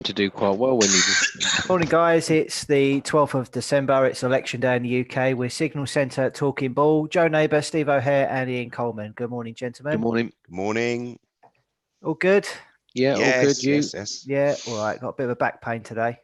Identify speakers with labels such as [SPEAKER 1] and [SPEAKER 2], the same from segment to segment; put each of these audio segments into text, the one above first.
[SPEAKER 1] to do quite well when you
[SPEAKER 2] Morning, guys. It's the 12th of December. It's election day in the UK. We're Signal Centre talking ball. Joe Neighbour, Steve O'Hare, and Ian Coleman. Good morning, gentlemen.
[SPEAKER 1] Good morning.
[SPEAKER 3] Good morning.
[SPEAKER 2] All good?
[SPEAKER 1] Yeah, all good. You?
[SPEAKER 3] Yes.
[SPEAKER 2] Yeah, all right. Got a bit of a back pain today.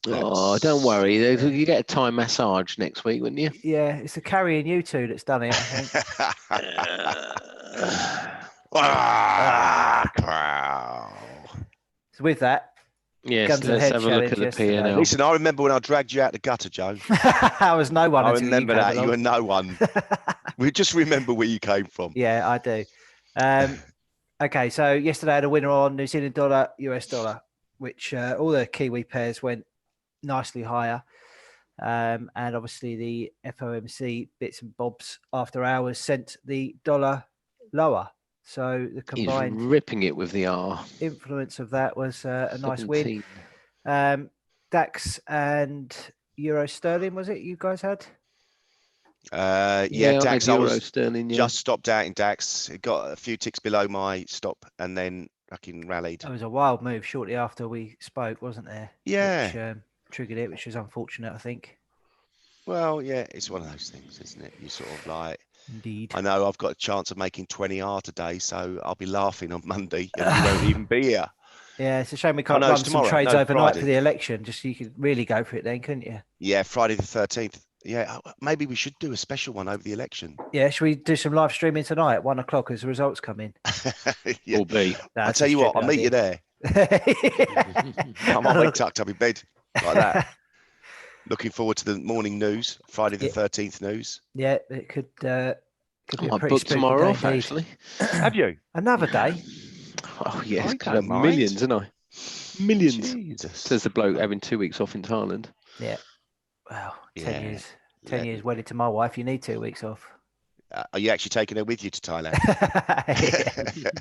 [SPEAKER 1] Oh, don't worry. You get a Thai massage next week, wouldn't you?
[SPEAKER 2] Yeah, it's the carrying you two that's done it, I think. So with that,
[SPEAKER 1] yes,
[SPEAKER 2] Guns and
[SPEAKER 1] let's
[SPEAKER 2] Head
[SPEAKER 1] have a look at the
[SPEAKER 2] challenge yesterday.
[SPEAKER 1] P&L.
[SPEAKER 3] Listen, I remember when I dragged you out the gutter, Joe.
[SPEAKER 2] I was no one
[SPEAKER 3] I
[SPEAKER 2] until
[SPEAKER 3] remember
[SPEAKER 2] you came
[SPEAKER 3] that.
[SPEAKER 2] along.
[SPEAKER 3] You were no one. We just remember where you came from.
[SPEAKER 2] Yeah, I do. Okay, so yesterday I had a winner on New Zealand dollar, US dollar, which all the Kiwi pairs went nicely higher. And obviously the FOMC bits and bobs after hours sent the dollar lower. So the combined
[SPEAKER 1] He's ripping it with the R.
[SPEAKER 2] influence of that was a nice
[SPEAKER 1] 17.
[SPEAKER 2] win. DAX and Euro Sterling, was it you guys had?
[SPEAKER 3] Yeah, DAX. I was
[SPEAKER 1] Sterling,
[SPEAKER 3] just stopped out in DAX. It got a few ticks below my stop and then fucking rallied.
[SPEAKER 2] It was a wild move shortly after we spoke, wasn't there?
[SPEAKER 3] Yeah.
[SPEAKER 2] Which triggered it, which was unfortunate, I think.
[SPEAKER 3] Well, yeah, it's one of those things, isn't it? You sort of like,
[SPEAKER 2] Indeed.
[SPEAKER 3] I know I've got a chance of making 20R today, so I'll be laughing on Monday and you won't even be here.
[SPEAKER 2] Yeah, it's a shame we can't run some trades overnight for the election. Just so you could really go for it then, couldn't you?
[SPEAKER 3] Yeah, Friday the 13th. Yeah, maybe we should do a special one over the election.
[SPEAKER 2] Yeah, should we do some live streaming tonight at 1 o'clock as the results come in?
[SPEAKER 3] Yeah.
[SPEAKER 1] Will be.
[SPEAKER 3] I'll tell you what, I'll meet you there. I might be tucked up in bed like that. Looking forward to the morning news, Friday the 13th news.
[SPEAKER 2] Yeah, it could be a pretty
[SPEAKER 1] book tomorrow off,
[SPEAKER 3] indeed.
[SPEAKER 1] Actually.
[SPEAKER 3] Have you?
[SPEAKER 2] Another day?
[SPEAKER 1] Oh, yes.
[SPEAKER 3] I don't mind.
[SPEAKER 1] Millions, isn't I? Millions.
[SPEAKER 3] Jesus.
[SPEAKER 1] Says the bloke having 2 weeks off in Thailand.
[SPEAKER 2] Yeah. Well, 10
[SPEAKER 3] Yeah.
[SPEAKER 2] years. 10 years wedded to my wife. You need 2 weeks off.
[SPEAKER 3] Are you actually taking her with you to Thailand?
[SPEAKER 2] Yeah.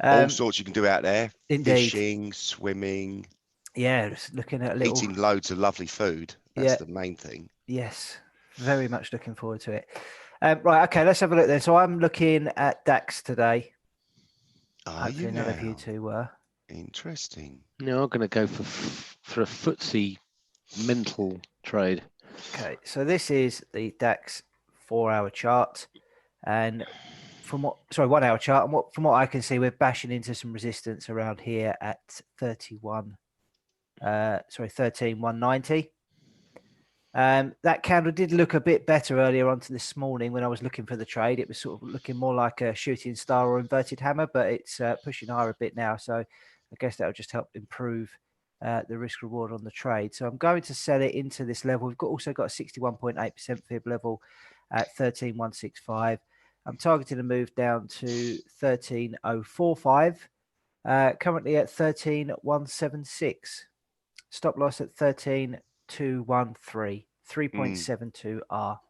[SPEAKER 3] All sorts you can do out there.
[SPEAKER 2] Indeed.
[SPEAKER 3] Fishing, swimming.
[SPEAKER 2] Yeah, just looking at
[SPEAKER 3] Eating loads of lovely food. That's the main thing.
[SPEAKER 2] Yes, very much looking forward to it. Right, okay, let's have a look then. So I'm looking at DAX today.
[SPEAKER 3] Are you
[SPEAKER 2] none of you two were.
[SPEAKER 3] Interesting.
[SPEAKER 1] No, I'm going to go for a footsie mental trade.
[SPEAKER 2] Okay, so this is the DAX 4-hour chart, and from 1 hour chart, and from what I can see, we're bashing into some resistance around here at 13,190. That candle did look a bit better earlier on to this morning when I was looking for the trade. It was sort of looking more like a shooting star or inverted hammer, but it's pushing higher a bit now. So I guess that'll just help improve the risk reward on the trade. So I'm going to sell it into this level. We've also got a 61.8% fib level at 13,165. I'm targeting a move down to 13,045. Currently at 13,176. Stop loss at 13,213. 3.72 R.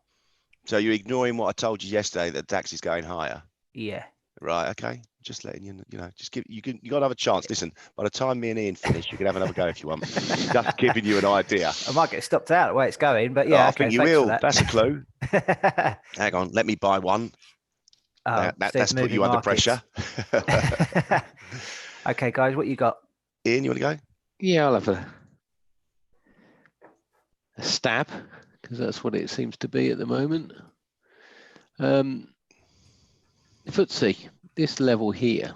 [SPEAKER 3] So you're ignoring what I told you yesterday that DAX is going higher?
[SPEAKER 2] Yeah.
[SPEAKER 3] Right. Okay. Just letting you know. Just you got to have a chance. Listen, by the time me and Ian finish, you can have another go if you want. Just giving you an idea.
[SPEAKER 2] I might get stopped out the way it's going, but yeah,
[SPEAKER 3] I think you will. That's a clue.
[SPEAKER 2] Hang
[SPEAKER 3] on, let me buy one. That's put you under pressure.
[SPEAKER 2] Okay, guys, what you got?
[SPEAKER 3] Ian, you want to go?
[SPEAKER 1] Yeah, I'll have a stab, because that's what it seems to be at the moment. FTSE, this level here,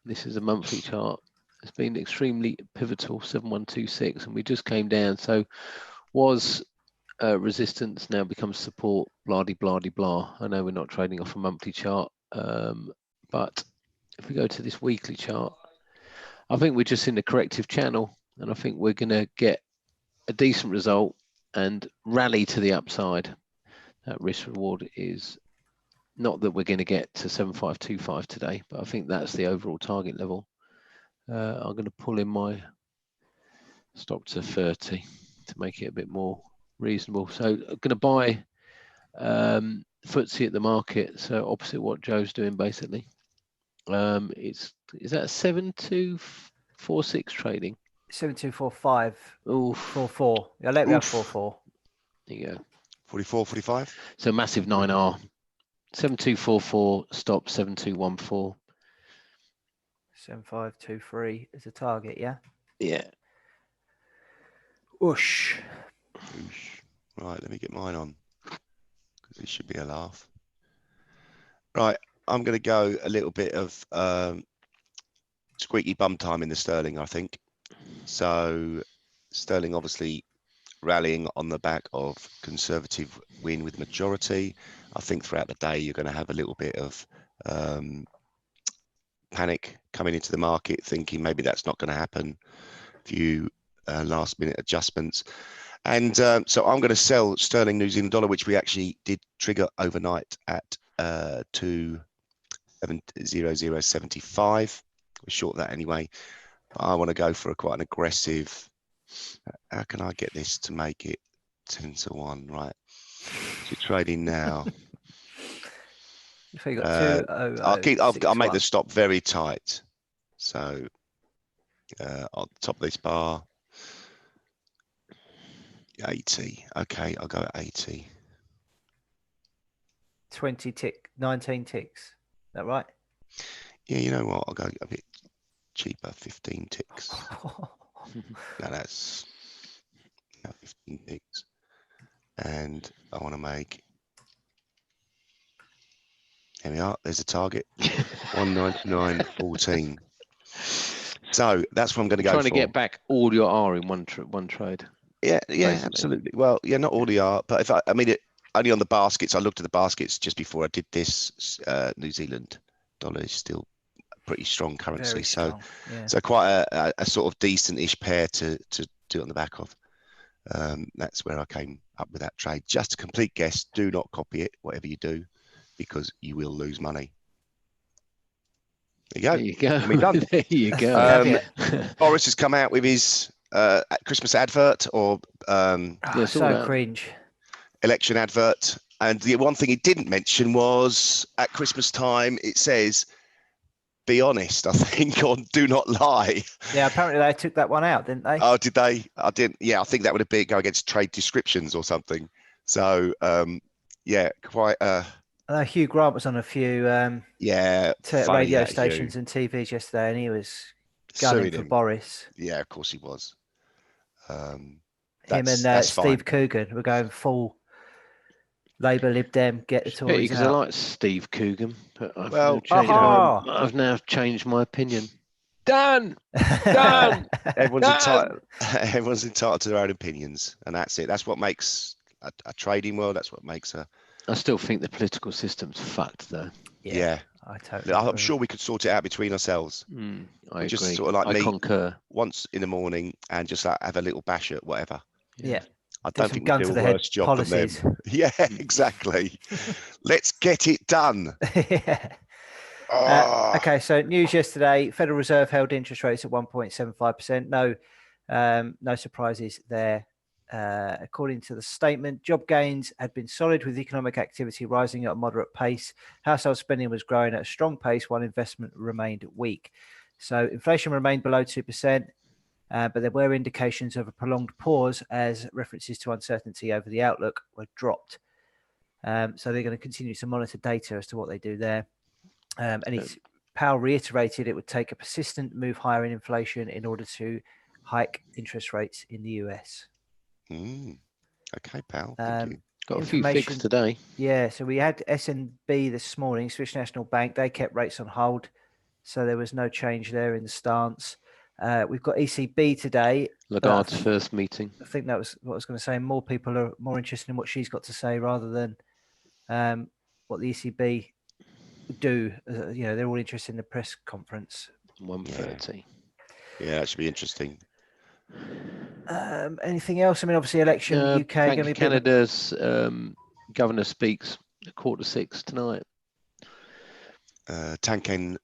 [SPEAKER 1] this is a monthly chart, it's been extremely pivotal, 7126, and we just came down. So was resistance, now becomes support, blah de blah de blah. I know we're not trading off a monthly chart, but if we go to this weekly chart, I think we're just in the corrective channel, and I think we're going to get a decent result and rally to the upside. That risk reward is not that we're going to get to 7525 today, but I think that's the overall target level. I'm going to pull in my stop to 30 to make it a bit more reasonable. So I'm going to buy FTSE at the market, so opposite what Joe's doing basically. Is that 7246 trading?
[SPEAKER 2] 7245.
[SPEAKER 1] Oh,
[SPEAKER 2] 44. Yeah, let me have 44.
[SPEAKER 1] There you go.
[SPEAKER 3] 44, 45.
[SPEAKER 1] So massive 9R. 7244, stop 7214.
[SPEAKER 2] 1.7523 as a target, yeah?
[SPEAKER 1] Yeah.
[SPEAKER 2] Whoosh.
[SPEAKER 3] Oosh. Right, let me get mine on because it should be a laugh. Right, I'm going to go a little bit of squeaky bum time in the sterling, I think. So sterling obviously rallying on the back of conservative win with majority. I think throughout the day you're going to have a little bit of panic coming into the market, thinking maybe that's not going to happen. A few last minute adjustments. And so I'm going to sell sterling New Zealand dollar, which we actually did trigger overnight at 2.70075. We're short that anyway. But I want to go for quite an aggressive. How can I get this to make it 10-1? Right. So trading now.
[SPEAKER 2] So you got
[SPEAKER 3] I'll make the stop very tight. So on top of this bar, 80. Okay, I'll go at 80.
[SPEAKER 2] 19 ticks. Is that right?
[SPEAKER 3] Yeah, you know what? I'll go a bit cheaper, 15 ticks. Now that's 15 ticks. And I want to make, here we are, there's a target, 199.14. So that's what I'm going to go for.
[SPEAKER 1] Trying to get back all your R in one trade.
[SPEAKER 3] Yeah,
[SPEAKER 1] basically.
[SPEAKER 3] absolutely. Well, yeah, not all the R, but if I mean, only on the baskets, I looked at the baskets just before I did this. New Zealand dollar is still a pretty strong currency.
[SPEAKER 2] Very strong, yeah.
[SPEAKER 3] So quite a sort of decent-ish pair to do on the back of. That's where I came up with that trade. Just a complete guess. Do not copy it, whatever you do, because you will lose money. There you go.
[SPEAKER 1] There you go. There you go.
[SPEAKER 3] Boris has come out with his Christmas advert or
[SPEAKER 2] so cringe
[SPEAKER 3] election advert. And the one thing he didn't mention was at Christmas time, it says, be honest, I think, on do not lie.
[SPEAKER 2] Yeah, apparently they took that one out, didn't they?
[SPEAKER 3] Oh, did they? I didn't. Yeah, I think that would have been go against trade descriptions or something. So, yeah, quite.
[SPEAKER 2] I know Hugh Grant was on a few radio stations and TVs yesterday, and he was gunning for Boris.
[SPEAKER 3] Yeah, of course he was.
[SPEAKER 2] Him and Steve Coogan were going full Labour, Lib Dem, get the Tories
[SPEAKER 1] because I like Steve Coogan, but I've now changed my opinion. Done.
[SPEAKER 3] Everyone's entitled to their own opinions, and that's it. That's what makes a trading world. That's what makes a.
[SPEAKER 1] I still think the political system's fucked, though.
[SPEAKER 3] Yeah.
[SPEAKER 2] I totally.
[SPEAKER 3] I'm sure we could sort it out between ourselves.
[SPEAKER 1] I agree.
[SPEAKER 3] Just sort of like
[SPEAKER 1] I concur.
[SPEAKER 3] Once in the morning and just like have a little bash at whatever.
[SPEAKER 2] Yeah.
[SPEAKER 3] I don't think we do a worse job than them. Yeah, exactly. Let's get it done.
[SPEAKER 2] Yeah. Okay, so news yesterday: Federal Reserve held interest rates at 1.75%. No surprises there. According to the statement, job gains had been solid with economic activity rising at a moderate pace. Household spending was growing at a strong pace while investment remained weak. So inflation remained below 2%, but there were indications of a prolonged pause as references to uncertainty over the outlook were dropped. So they're going to continue to monitor data as to what they do there. Powell reiterated it would take a persistent move higher in inflation in order to hike interest rates in the US.
[SPEAKER 3] Okay, pal. Thank you.
[SPEAKER 1] Got a few fixed today.
[SPEAKER 2] Yeah, so we had SNB this morning, Swiss National Bank. They kept rates on hold, so there was no change there in the stance. We've got ECB today.
[SPEAKER 1] Lagarde's first meeting.
[SPEAKER 2] I think that was what I was going to say. More people are more interested in what she's got to say rather than what the ECB do. They're all interested in the press conference.
[SPEAKER 1] 1:30.
[SPEAKER 3] Yeah, that should be interesting.
[SPEAKER 2] Anything else? I mean, obviously, election UK.
[SPEAKER 1] Bank of Canada's governor speaks at 5:45 tonight.
[SPEAKER 3] Tanken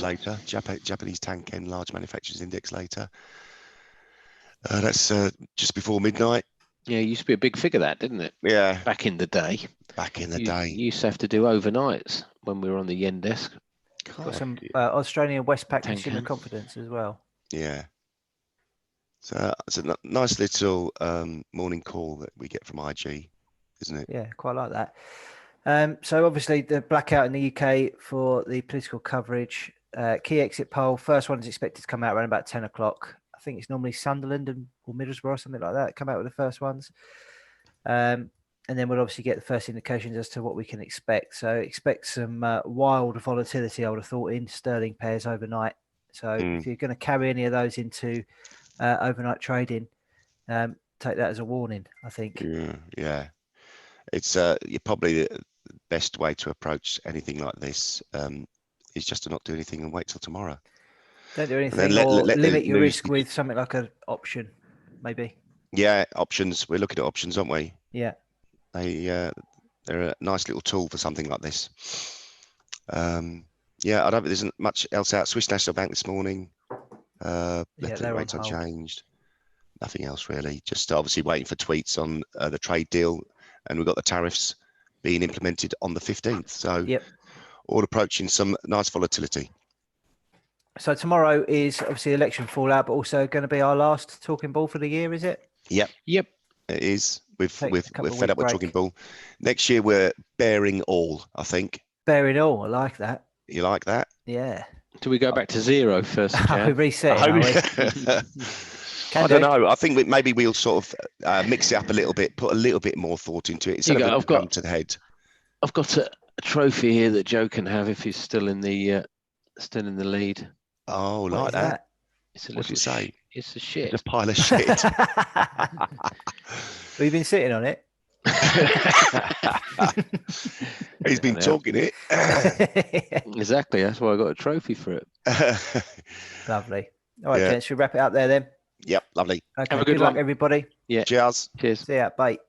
[SPEAKER 3] later. Japanese Tanken Large Manufacturers Index later. That's just before midnight.
[SPEAKER 1] Yeah, it used to be a big figure, that, didn't it?
[SPEAKER 3] Yeah.
[SPEAKER 1] Back in the day. You used to have to do overnights when we were on the yen desk.
[SPEAKER 2] Got some Australian Westpac consumer confidence as well.
[SPEAKER 3] Yeah. So it's a nice little morning call that we get from IG, isn't it?
[SPEAKER 2] Yeah, quite like that. So obviously the blackout in the UK for the political coverage key exit poll. First one is expected to come out around about 10 o'clock. I think it's normally Sunderland or Middlesbrough, something like that, come out with the first ones. And then we'll obviously get the first indications as to what we can expect. So expect some wild volatility, I would have thought, in sterling pairs overnight. So if you're going to carry any of those into overnight trading, take that as a warning, I think.
[SPEAKER 3] Yeah. It's probably the best way to approach anything like this is just to not do anything and wait till tomorrow.
[SPEAKER 2] Don't do anything, limit your risk with something like an option, maybe.
[SPEAKER 3] Yeah, options. We're looking at options, aren't we?
[SPEAKER 2] Yeah.
[SPEAKER 3] They're a nice little tool for something like this. Yeah, I don't think there's much else out. Swiss National Bank this morning. Left rates unchanged. Nothing else really. Just obviously waiting for tweets on the trade deal, and we've got the tariffs being implemented on the 15th. So all approaching some nice volatility. So
[SPEAKER 2] tomorrow is obviously election fallout, but also going to be our last talking ball for the year, is it?
[SPEAKER 3] Yep. It is. We're fed up with talking ball. Next year we're bearing all, I think.
[SPEAKER 2] Bearing all, I like that.
[SPEAKER 3] You like that?
[SPEAKER 2] Yeah.
[SPEAKER 1] Do we go back to 0 first?
[SPEAKER 2] We reset. I
[SPEAKER 3] don't know. I think maybe we'll sort of mix it up a little bit, put a little bit more thought into it. Instead of I've got to the head.
[SPEAKER 1] I've got a trophy here that Joe can have if he's still in the lead.
[SPEAKER 3] Oh, like that.
[SPEAKER 1] It's a
[SPEAKER 3] What'd you say?
[SPEAKER 1] It's a shit.
[SPEAKER 3] It's a pile of shit.
[SPEAKER 2] Have you been sitting on it?
[SPEAKER 3] He's been talking it.
[SPEAKER 1] Exactly. That's why I got a trophy for it.
[SPEAKER 2] Lovely. All right, gents, should we wrap it up there then?
[SPEAKER 3] Yep, lovely.
[SPEAKER 2] Okay,
[SPEAKER 1] have a good
[SPEAKER 2] luck,
[SPEAKER 1] one,
[SPEAKER 2] everybody.
[SPEAKER 1] Yeah.
[SPEAKER 3] Cheers.
[SPEAKER 1] Cheers.
[SPEAKER 2] See ya. Bye.